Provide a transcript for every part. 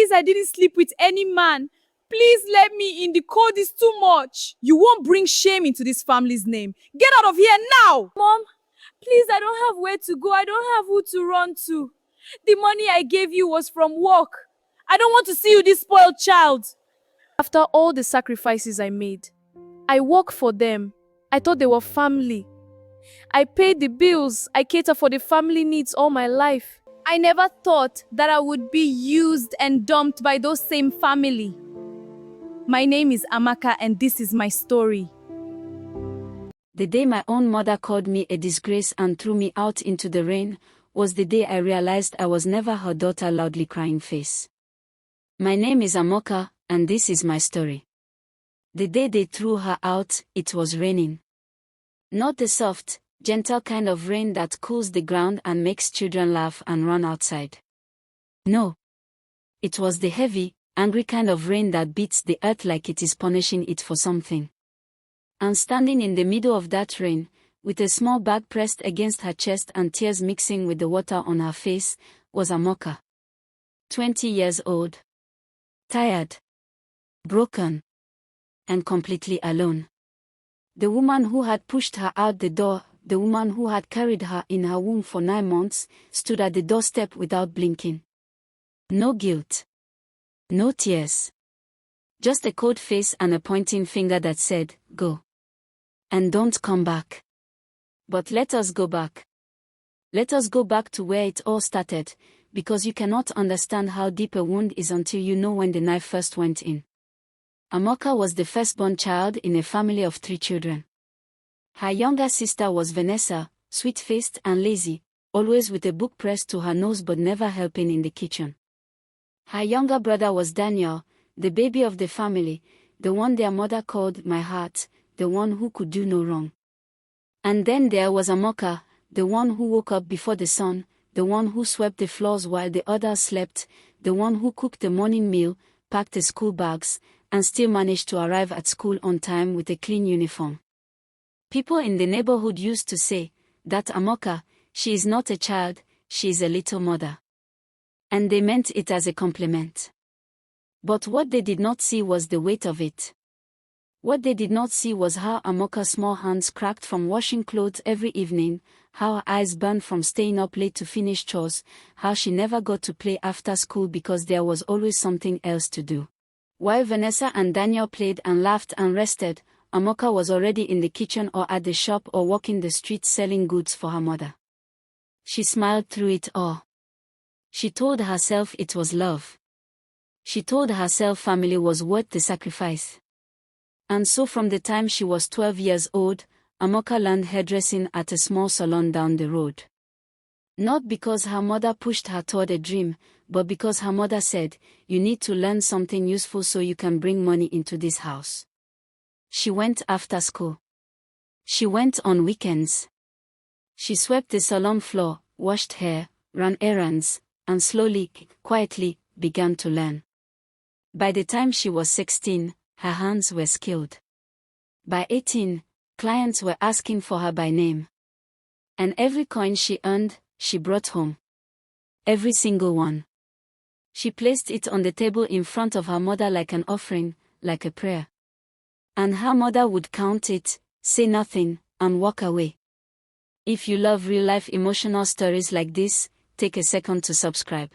Please, I didn't sleep with any man. Please let me in. The cold is too much. You won't bring shame into this family's name. Get out of here now! Mom, please, I don't have where to go. I don't have who to run to. The money I gave you was from work. I don't want to see you this spoiled child. After all the sacrifices I made, I work for them. I thought they were family. I paid the bills. I cater for the family needs all my life. I never thought that I would be used and dumped by those same family. My name is Amaka and this is my story. The day my own mother called me a disgrace and threw me out into the rain was the day I realized I was never her daughter loudly crying face. My name is Amaka and this is my story. The day they threw her out, it was raining. Not the soft, gentle kind of rain that cools the ground and makes children laugh and run outside. No. It was the heavy, angry kind of rain that beats the earth like it is punishing it for something. And standing in the middle of that rain, with a small bag pressed against her chest and tears mixing with the water on her face, was Amaka. 20 years old. Tired. Broken. And completely alone. The woman who had pushed her out the door, the woman who had carried her in her womb for 9 months, stood at the doorstep without blinking. No guilt. No tears. Just a cold face and a pointing finger that said, "Go. And don't come back." But let us go back. Let us go back to where it all started, because you cannot understand how deep a wound is until you know when the knife first went in. Amaka was the firstborn child in a family of 3 children. Her younger sister was Vanessa, sweet-faced and lazy, always with a book pressed to her nose but never helping in the kitchen. Her younger brother was Daniel, the baby of the family, the one their mother called my heart, the one who could do no wrong. And then there was Amaka, the one who woke up before the sun, the one who swept the floors while the others slept, the one who cooked the morning meal, packed the school bags, and still managed to arrive at school on time with a clean uniform. People in the neighborhood used to say, that Amaka, she is not a child, she is a little mother. And they meant it as a compliment. But what they did not see was the weight of it. What they did not see was how Amaka's small hands cracked from washing clothes every evening, how her eyes burned from staying up late to finish chores, how she never got to play after school because there was always something else to do. While Vanessa and Daniel played and laughed and rested, Amaka was already in the kitchen or at the shop or walking the streets selling goods for her mother. She smiled through it all. She told herself it was love. She told herself family was worth the sacrifice. And so from the time she was 12 years old, Amaka learned hairdressing at a small salon down the road. Not because her mother pushed her toward a dream, but because her mother said, "You need to learn something useful so you can bring money into this house." She went after school. She went on weekends. She swept the salon floor, washed hair, ran errands, and slowly, quietly, began to learn. By the time she was 16, her hands were skilled. By 18, clients were asking for her by name. And every coin she earned, she brought home. Every single one. She placed it on the table in front of her mother like an offering, like a prayer. And her mother would count it, say nothing, and walk away. If you love real-life emotional stories like this, take a second to subscribe.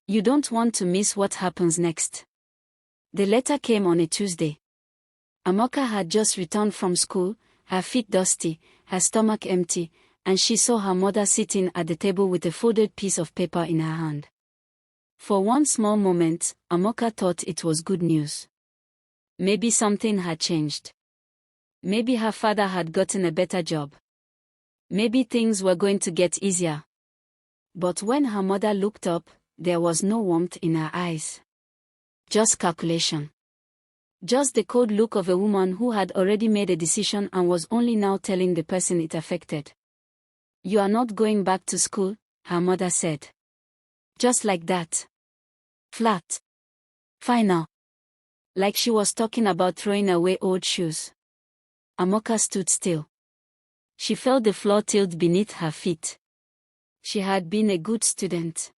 You don't want to miss what happens next. The letter came on a Tuesday. Amaka had just returned from school, her feet dusty, her stomach empty, and she saw her mother sitting at the table with a folded piece of paper in her hand. For one small moment, Amaka thought it was good news. Maybe something had changed. Maybe her father had gotten a better job. Maybe things were going to get easier. But when her mother looked up, there was no warmth in her eyes. Just calculation. Just the cold look of a woman who had already made a decision and was only now telling the person it affected. "You are not going back to school," her mother said. Just like that. Flat. Final. Like she was talking about throwing away old shoes. Amaka stood still. She felt the floor tilt beneath her feet. She had been a good student.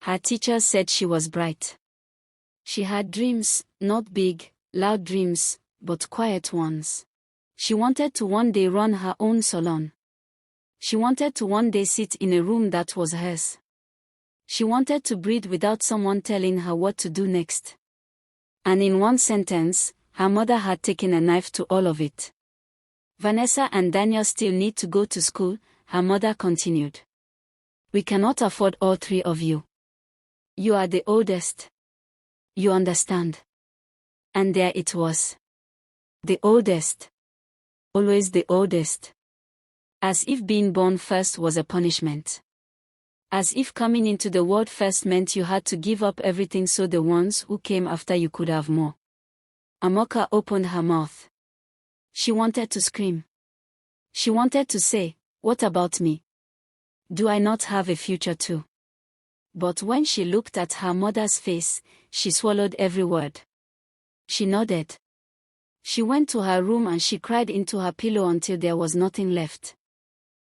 Her teachers said she was bright. She had dreams, not big, loud dreams, but quiet ones. She wanted to one day run her own salon. She wanted to one day sit in a room that was hers. She wanted to breathe without someone telling her what to do next. And in one sentence, her mother had taken a knife to all of it. Vanessa and Daniel still need to go to school, her mother continued. We cannot afford all three of you. You are the oldest. You understand. And there it was. The oldest. Always the oldest. As if being born first was a punishment. As if coming into the world first meant you had to give up everything so the ones who came after you could have more. Amaka opened her mouth. She wanted to scream. She wanted to say, "What about me? Do I not have a future too?" But when she looked at her mother's face, she swallowed every word. She nodded. She went to her room and she cried into her pillow until there was nothing left.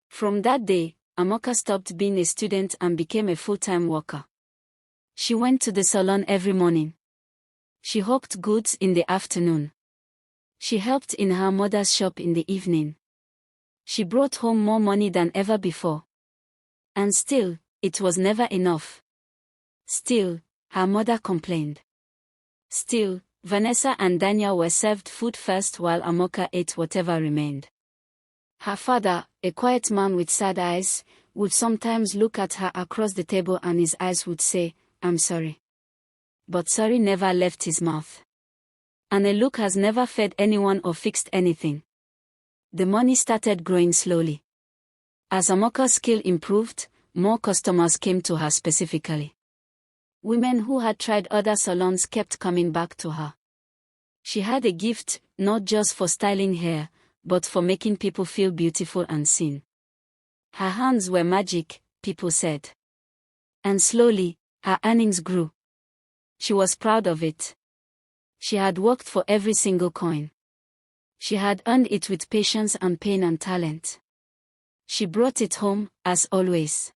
From that day, Amaka stopped being a student and became a full-time worker. She went to the salon every morning. She hawked goods in the afternoon. She helped in her mother's shop in the evening. She brought home more money than ever before. And still, it was never enough. Still, her mother complained. Still, Vanessa and Daniel were served food first while Amaka ate whatever remained. Her father, a quiet man with sad eyes, would sometimes look at her across the table and his eyes would say, "I'm sorry." But sorry never left his mouth. And a look has never fed anyone or fixed anything. The money started growing slowly. As Amaka's skill improved, more customers came to her specifically. Women who had tried other salons kept coming back to her. She had a gift, not just for styling hair, but for making people feel beautiful and seen. Her hands were magic, people said. And slowly, her earnings grew. She was proud of it. She had worked for every single coin. She had earned it with patience and pain and talent. She brought it home, as always.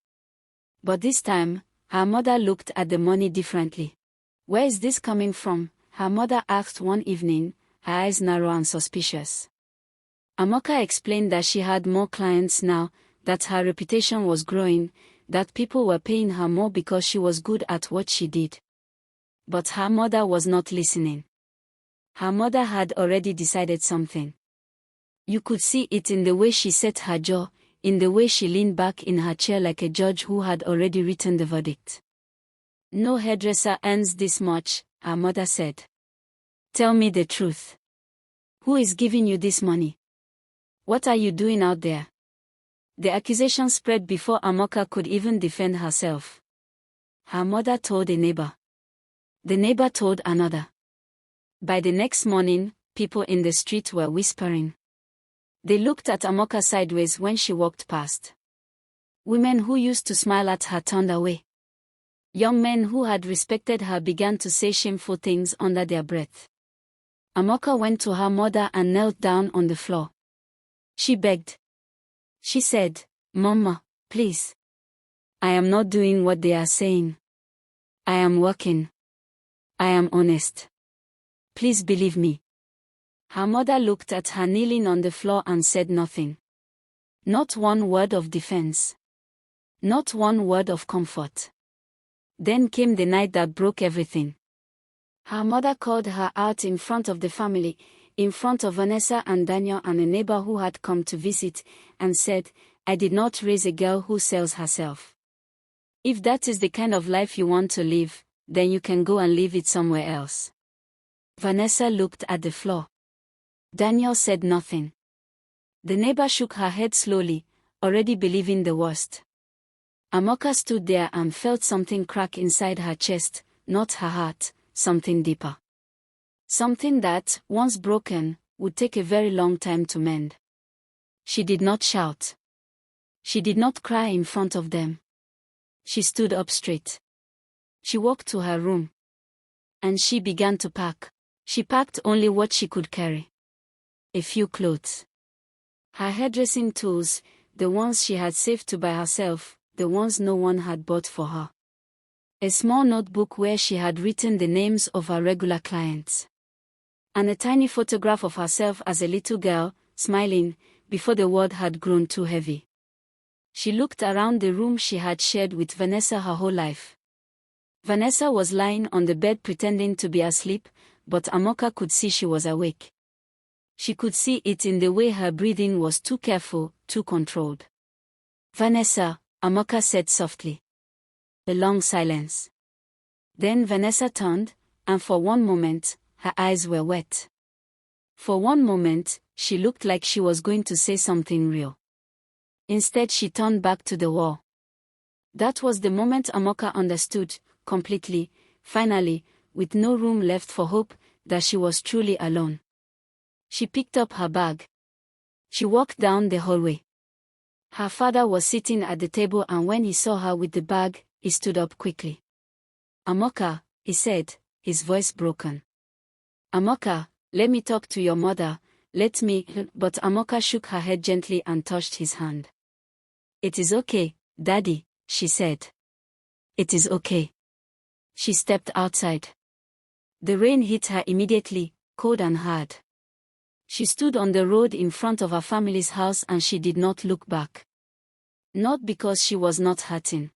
But this time, her mother looked at the money differently. "Where is this coming from?" her mother asked one evening, her eyes narrow and suspicious. Amaka explained that she had more clients now, that her reputation was growing, that people were paying her more because she was good at what she did. But her mother was not listening. Her mother had already decided something. You could see it in the way she set her jaw, in the way she leaned back in her chair like a judge who had already written the verdict. "No hairdresser earns this much," her mother said. "Tell me the truth. Who is giving you this money? What are you doing out there?" The accusation spread before Amaka could even defend herself. Her mother told a neighbor. The neighbor told another. By the next morning, people in the street were whispering. They looked at Amaka sideways when she walked past. Women who used to smile at her turned away. Young men who had respected her began to say shameful things under their breath. Amaka went to her mother and knelt down on the floor. She begged. She said, "Mama, please. I am not doing what they are saying. I am working. I am honest. Please believe me." Her mother looked at her kneeling on the floor and said nothing. Not one word of defense. Not one word of comfort. Then came the night that broke everything. Her mother called her out in front of the family, in front of Vanessa and Daniel and a neighbor who had come to visit, and said, "I did not raise a girl who sells herself. If that is the kind of life you want to live, then you can go and live it somewhere else." Vanessa looked at the floor. Daniel said nothing. The neighbor shook her head slowly, already believing the worst. Amaka stood there and felt something crack inside her chest, not her heart, something deeper. Something that, once broken, would take a very long time to mend. She did not shout. She did not cry in front of them. She stood up straight. She walked to her room. And she began to pack. She packed only what she could carry. A few clothes. Her hairdressing tools, the ones she had saved to buy herself, the ones no one had bought for her. A small notebook where she had written the names of her regular clients. And a tiny photograph of herself as a little girl, smiling, before the world had grown too heavy. She looked around the room she had shared with Vanessa her whole life. Vanessa was lying on the bed pretending to be asleep, but Amaka could see she was awake. She could see it in the way her breathing was too careful, too controlled. "Vanessa," Amaka said softly. A long silence. Then Vanessa turned, and for one moment, her eyes were wet. For one moment, she looked like she was going to say something real. Instead, she turned back to the wall. That was the moment Amaka understood, completely, finally, with no room left for hope, that she was truly alone. She picked up her bag. She walked down the hallway. Her father was sitting at the table, and when he saw her with the bag, he stood up quickly. "Amaka," he said, his voice broken. "Amaka, let me talk to your mother, let me," but Amaka shook her head gently and touched his hand. "It is okay, Daddy," she said. "It is okay." She stepped outside. The rain hit her immediately, cold and hard. She stood on the road in front of her family's house and she did not look back. Not because she was not hurting,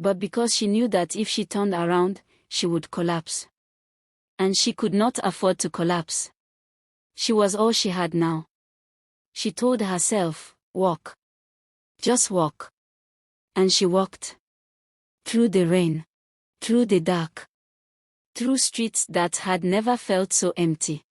but because she knew that if she turned around, she would collapse. And she could not afford to collapse. She was all she had now. She told herself, "Walk. Just walk." And she walked. Through the rain. Through the dark. Through streets that had never felt so empty.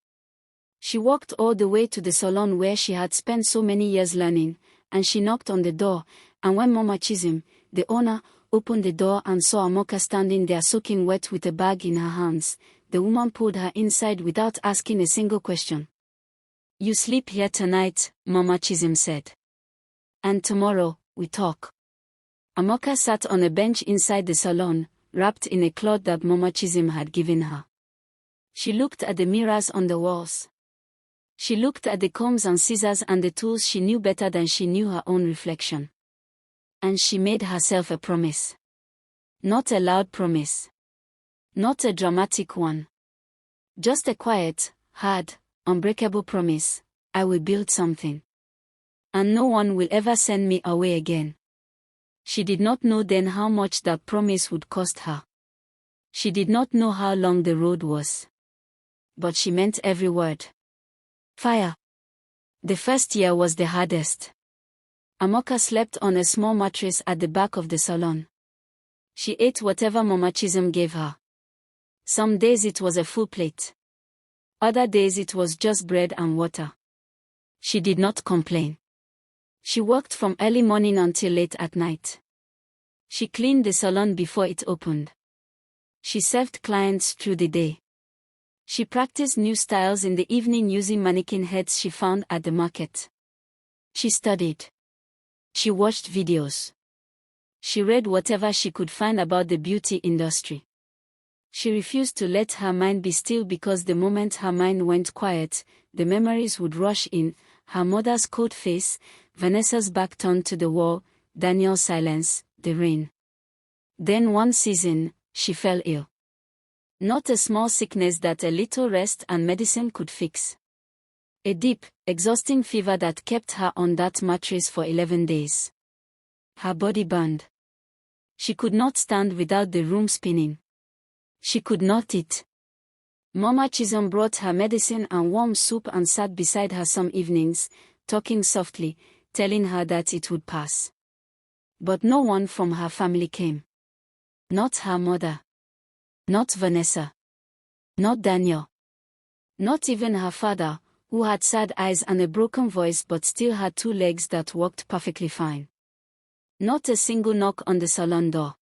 She walked all the way to the salon where she had spent so many years learning, and she knocked on the door, and when Mama Chisholm, the owner, opened the door and saw Amaka standing there soaking wet with a bag in her hands, the woman pulled her inside without asking a single question. "You sleep here tonight," Mama Chisholm said. "And tomorrow, we talk." Amaka sat on a bench inside the salon, wrapped in a cloth that Mama Chisholm had given her. She looked at the mirrors on the walls. She looked at the combs and scissors and the tools she knew better than she knew her own reflection. And she made herself a promise. Not a loud promise. Not a dramatic one. Just a quiet, hard, unbreakable promise: I will build something. And no one will ever send me away again. She did not know then how much that promise would cost her. She did not know how long the road was. But she meant every word. Fire. The first year was the hardest. Amaka slept on a small mattress at the back of the salon. She ate whatever Mama Chisholm gave her. Some days it was a full plate. Other days it was just bread and water. She did not complain. She worked from early morning until late at night. She cleaned the salon before it opened. She served clients through the day. She practiced new styles in the evening using mannequin heads she found at the market. She studied. She watched videos. She read whatever she could find about the beauty industry. She refused to let her mind be still because the moment her mind went quiet, the memories would rush in: her mother's cold face, Vanessa's back turned to the wall, Daniel's silence, the rain. Then one season, she fell ill. Not a small sickness that a little rest and medicine could fix. A deep, exhausting fever that kept her on that mattress for 11 days. Her body burned. She could not stand without the room spinning. She could not eat. Mama Chisholm brought her medicine and warm soup and sat beside her some evenings, talking softly, telling her that it would pass. But no one from her family came. Not her mother. Not Vanessa. Not Daniel. Not even her father, who had sad eyes and a broken voice but still had 2 legs that walked perfectly fine. Not a single knock on the salon door.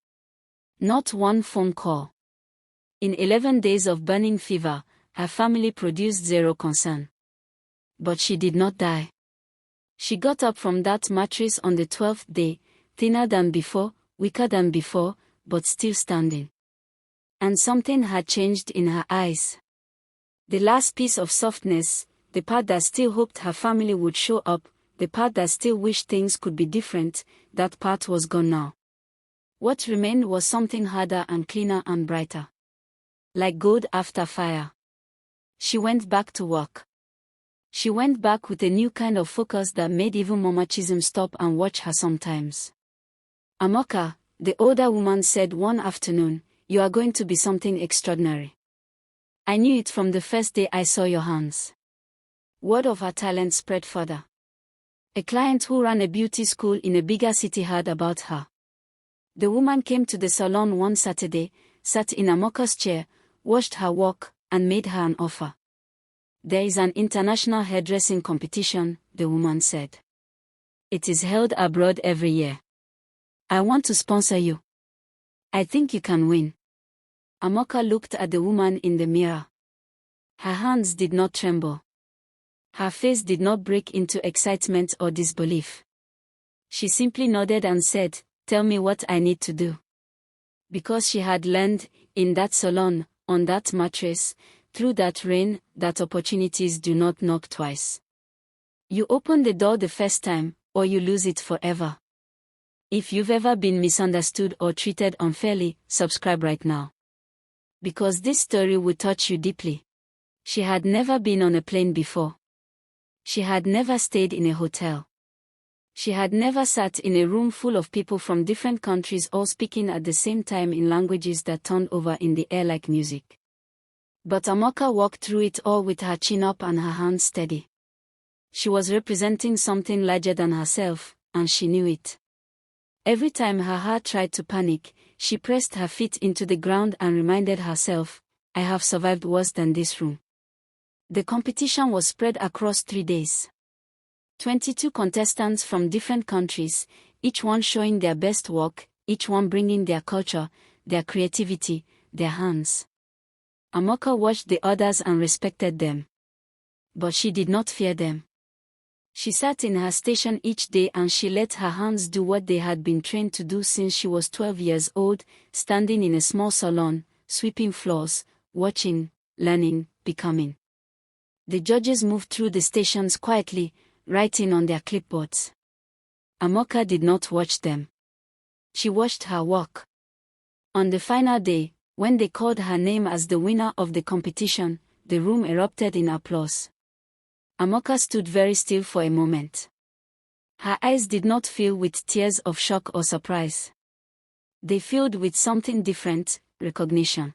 Not one phone call. In 11 days of burning fever, her family produced 0 concern. But she did not die. She got up from that mattress on the 12th day, thinner than before, weaker than before, but still standing. And something had changed in her eyes. The last piece of softness, the part that still hoped her family would show up, the part that still wished things could be different, that part was gone now. What remained was something harder and cleaner and brighter. Like gold after fire. She went back to work. She went back with a new kind of focus that made even machismo stop and watch her sometimes. Amaka, the older woman said one afternoon, "You are going to be something extraordinary. I knew it from the first day I saw your hands." Word of her talent spread further. A client who ran a beauty school in a bigger city heard about her. The woman came to the salon one Saturday, sat in Amaka's chair, watched her work, and made her an offer. "There is an international hairdressing competition," the woman said. "It is held abroad every year. I want to sponsor you. I think you can win." Amaka looked at the woman in the mirror. Her hands did not tremble. Her face did not break into excitement or disbelief. She simply nodded and said, "Tell me what I need to do." Because she had learned, in that salon, on that mattress, through that rain, that opportunities do not knock twice. You open the door the first time, or you lose it forever. If you've ever been misunderstood or treated unfairly, subscribe right now. Because this story will touch you deeply. She had never been on a plane before. She had never stayed in a hotel. She had never sat in a room full of people from different countries all speaking at the same time in languages that turned over in the air like music. But Amaka walked through it all with her chin up and her hands steady. She was representing something larger than herself, and she knew it. Every time her heart tried to panic, she pressed her feet into the ground and reminded herself, "I have survived worse than this room." The competition was spread across 3 days. 22 contestants from different countries, each one showing their best work, each one bringing their culture, their creativity, their hands. Amaka watched the others and respected them. But she did not fear them. She sat in her station each day and she let her hands do what they had been trained to do since she was 12 years old, standing in a small salon, sweeping floors, watching, learning, becoming. The judges moved through the stations quietly, writing on their clipboards. Amaka did not watch them. She watched her work. On the final day, when they called her name as the winner of the competition, the room erupted in applause. Amaka stood very still for a moment. Her eyes did not fill with tears of shock or surprise. They filled with something different, recognition.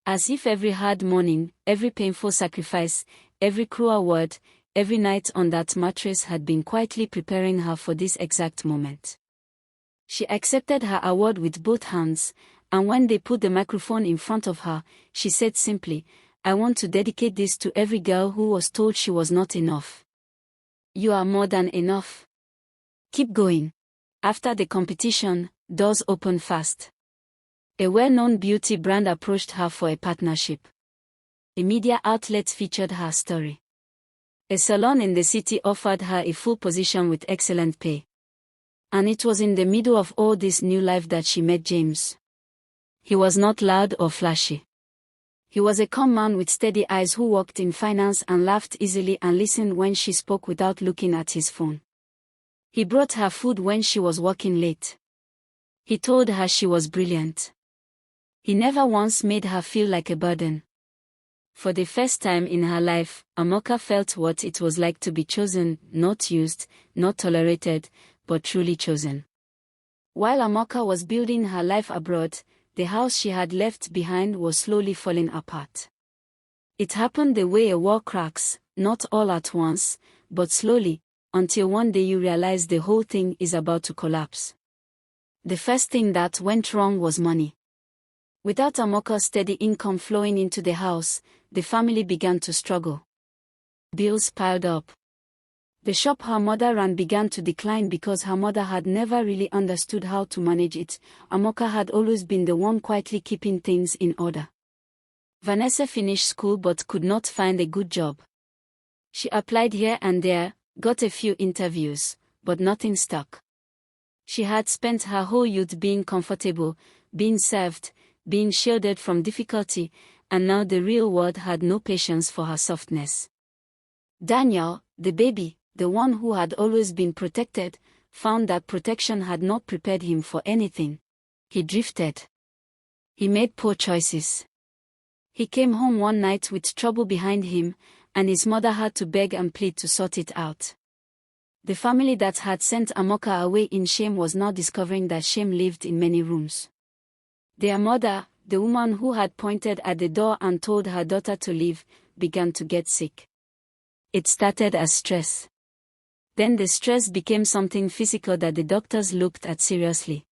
As if every hard morning, every painful sacrifice, every cruel word, every night on that mattress had been quietly preparing her for this exact moment. She accepted her award with both hands, and when they put the microphone in front of her, she said simply, "I want to dedicate this to every girl who was told she was not enough. You are more than enough. Keep going." After the competition, doors opened fast. A well-known beauty brand approached her for a partnership. A media outlet featured her story. A salon in the city offered her a full position with excellent pay. And it was in the middle of all this new life that she met James. He was not loud or flashy. He was a calm man with steady eyes who worked in finance and laughed easily and listened when she spoke without looking at his phone. He brought her food when she was working late. He told her she was brilliant. He never once made her feel like a burden. For the first time in her life, Amaka felt what it was like to be chosen, not used, not tolerated, but truly chosen. While Amaka was building her life abroad, the house she had left behind was slowly falling apart. It happened the way a wall cracks, not all at once, but slowly, until one day you realize the whole thing is about to collapse. The first thing that went wrong was money. Without Amaka's steady income flowing into the house, the family began to struggle. Bills piled up. The shop her mother ran began to decline because her mother had never really understood how to manage it. Amaka had always been the one quietly keeping things in order. Vanessa finished school but could not find a good job. She applied here and there, got a few interviews, but nothing stuck. She had spent her whole youth being comfortable, being served, being shielded from difficulty, and now the real world had no patience for her softness. Daniel, the baby, the one who had always been protected, found that protection had not prepared him for anything. He drifted. He made poor choices. He came home one night with trouble behind him, and his mother had to beg and plead to sort it out. The family that had sent Amaka away in shame was now discovering that shame lived in many rooms. Their mother, the woman who had pointed at the door and told her daughter to leave, began to get sick. It started as stress. Then the stress became something physical that the doctors looked at seriously.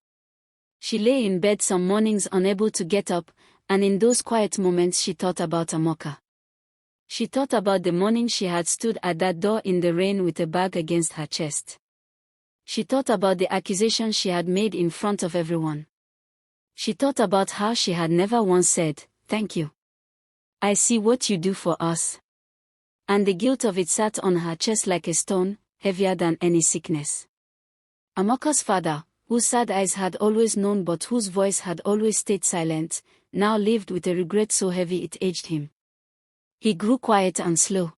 She lay in bed some mornings unable to get up, and in those quiet moments she thought about Amaka. She thought about the morning she had stood at that door in the rain with a bag against her chest. She thought about the accusations she had made in front of everyone. She thought about how she had never once said, "Thank you. I see what you do for us." And the guilt of it sat on her chest like a stone, heavier than any sickness. Amaka's father, whose sad eyes had always known but whose voice had always stayed silent, now lived with a regret so heavy it aged him. He grew quiet and slow.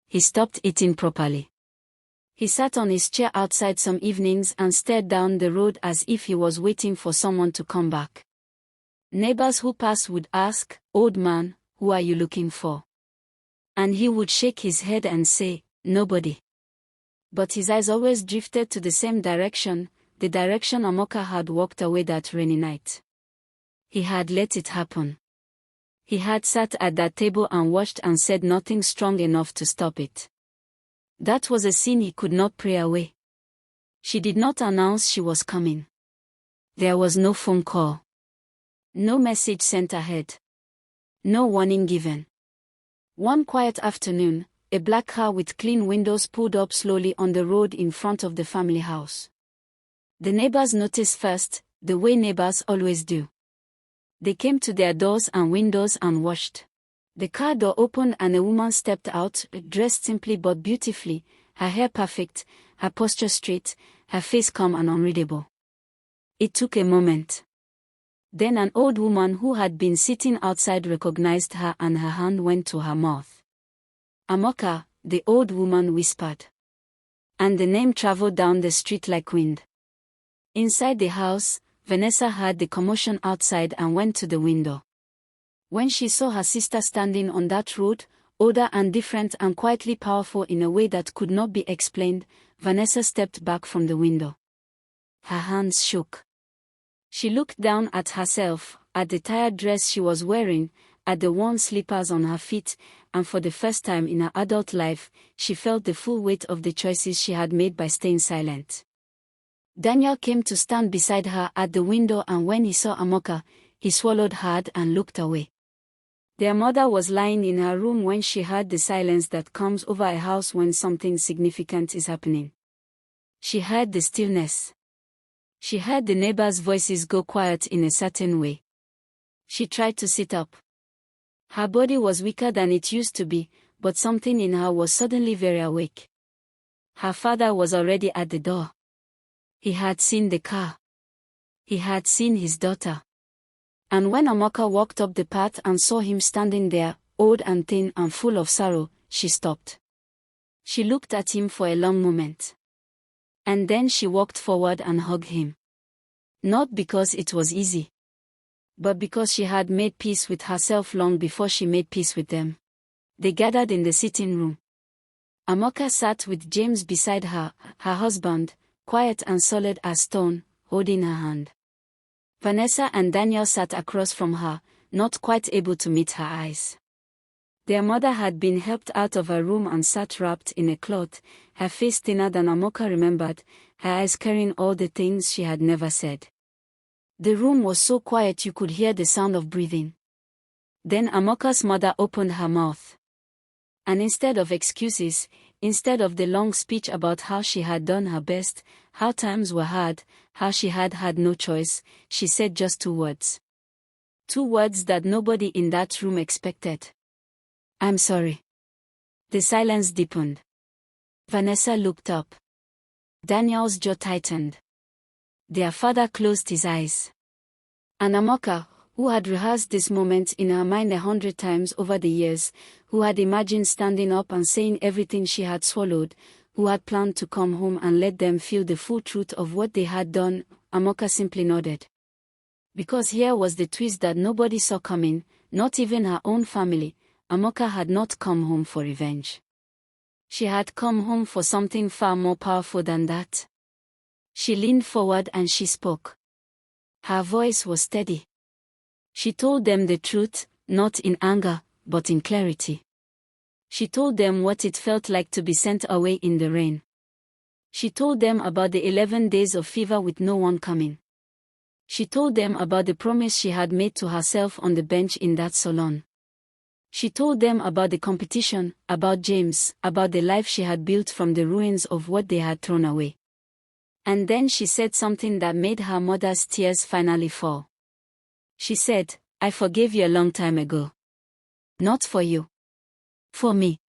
He stopped eating properly. He sat on his chair outside some evenings and stared down the road as if he was waiting for someone to come back. Neighbors who passed would ask, "Old man, who are you looking for?" And he would shake his head and say, "Nobody." But his eyes always drifted to the same direction, the direction Amaka had walked away that rainy night. He had let it happen. He had sat at that table and watched and said nothing strong enough to stop it. That was a sin he could not pray away. She did not announce she was coming. There was no phone call. No message sent ahead. No warning given. One quiet afternoon, a black car with clean windows pulled up slowly on the road in front of the family house. The neighbors noticed first, the way neighbors always do. They came to their doors and windows and watched. The car door opened and a woman stepped out, dressed simply but beautifully, her hair perfect, her posture straight, her face calm and unreadable. It took a moment. Then an old woman who had been sitting outside recognized her and her hand went to her mouth. "Amaka," the old woman whispered. And the name traveled down the street like wind. Inside the house, Vanessa heard the commotion outside and went to the window. When she saw her sister standing on that road, older and different and quietly powerful in a way that could not be explained, Vanessa stepped back from the window. Her hands shook. She looked down at herself, at the tired dress she was wearing, at the worn slippers on her feet, and for the first time in her adult life, she felt the full weight of the choices she had made by staying silent. Daniel came to stand beside her at the window, and when he saw Amaka, he swallowed hard and looked away. Their mother was lying in her room when she heard the silence that comes over a house when something significant is happening. She heard the stillness. She heard the neighbors' voices go quiet in a certain way. She tried to sit up. Her body was weaker than it used to be, but something in her was suddenly very awake. Her father was already at the door. He had seen the car. He had seen his daughter. And when Amaka walked up the path and saw him standing there, old and thin and full of sorrow, she stopped. She looked at him for a long moment. And then she walked forward and hugged him. Not because it was easy, but because she had made peace with herself long before she made peace with them. They gathered in the sitting room. Amaka sat with James beside her, her husband, quiet and solid as stone, holding her hand. Vanessa and Daniel sat across from her, not quite able to meet her eyes. Their mother had been helped out of her room and sat wrapped in a cloth, her face thinner than Amaka remembered, her eyes carrying all the things she had never said. The room was so quiet you could hear the sound of breathing. Then Amaka's mother opened her mouth. And instead of excuses, instead of the long speech about how she had done her best, how times were hard, how she had had no choice, she said just 2 words. 2 words that nobody in that room expected. "I'm sorry." The silence deepened. Vanessa looked up. Daniel's jaw tightened. Their father closed his eyes. And Amaka, who had rehearsed this moment in her mind 100 times over the years, who had imagined standing up and saying everything she had swallowed, who had planned to come home and let them feel the full truth of what they had done, Amaka simply nodded. Because here was the twist that nobody saw coming, not even her own family. Amaka had not come home for revenge. She had come home for something far more powerful than that. She leaned forward and she spoke. Her voice was steady. She told them the truth, not in anger, but in clarity. She told them what it felt like to be sent away in the rain. She told them about the 11 days of fever with no one coming. She told them about the promise she had made to herself on the bench in that salon. She told them about the competition, about James, about the life she had built from the ruins of what they had thrown away. And then she said something that made her mother's tears finally fall. She said, "I forgave you a long time ago. Not for you. For me.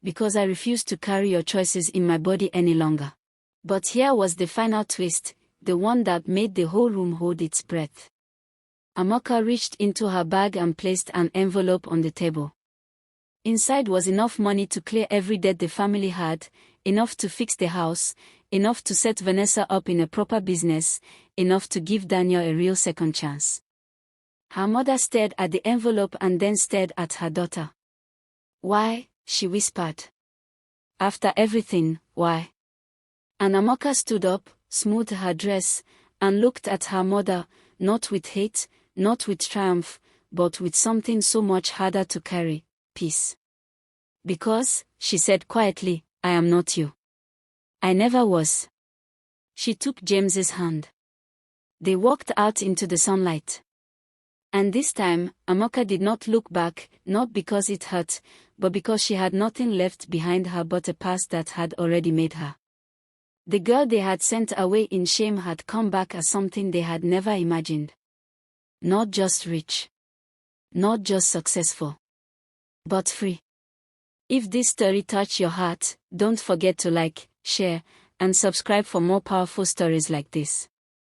Because I refuse to carry your choices in my body any longer." But here was the final twist, the one that made the whole room hold its breath. Amaka reached into her bag and placed an envelope on the table. Inside was enough money to clear every debt the family had, enough to fix the house, enough to set Vanessa up in a proper business, enough to give Daniel a real second chance. Her mother stared at the envelope and then stared at her daughter. "Why?" she whispered. "After everything, why?" And Amaka stood up, smoothed her dress, and looked at her mother, not with hate, not with triumph, but with something so much harder to carry, peace. "Because," she said quietly, "I am not you. I never was." She took James's hand. They walked out into the sunlight. And this time, Amaka did not look back, not because it hurt, but because she had nothing left behind her but a past that had already made her. The girl they had sent away in shame had come back as something they had never imagined. Not just rich. Not just successful. But free. If this story touched your heart, don't forget to like, share, and subscribe for more powerful stories like this.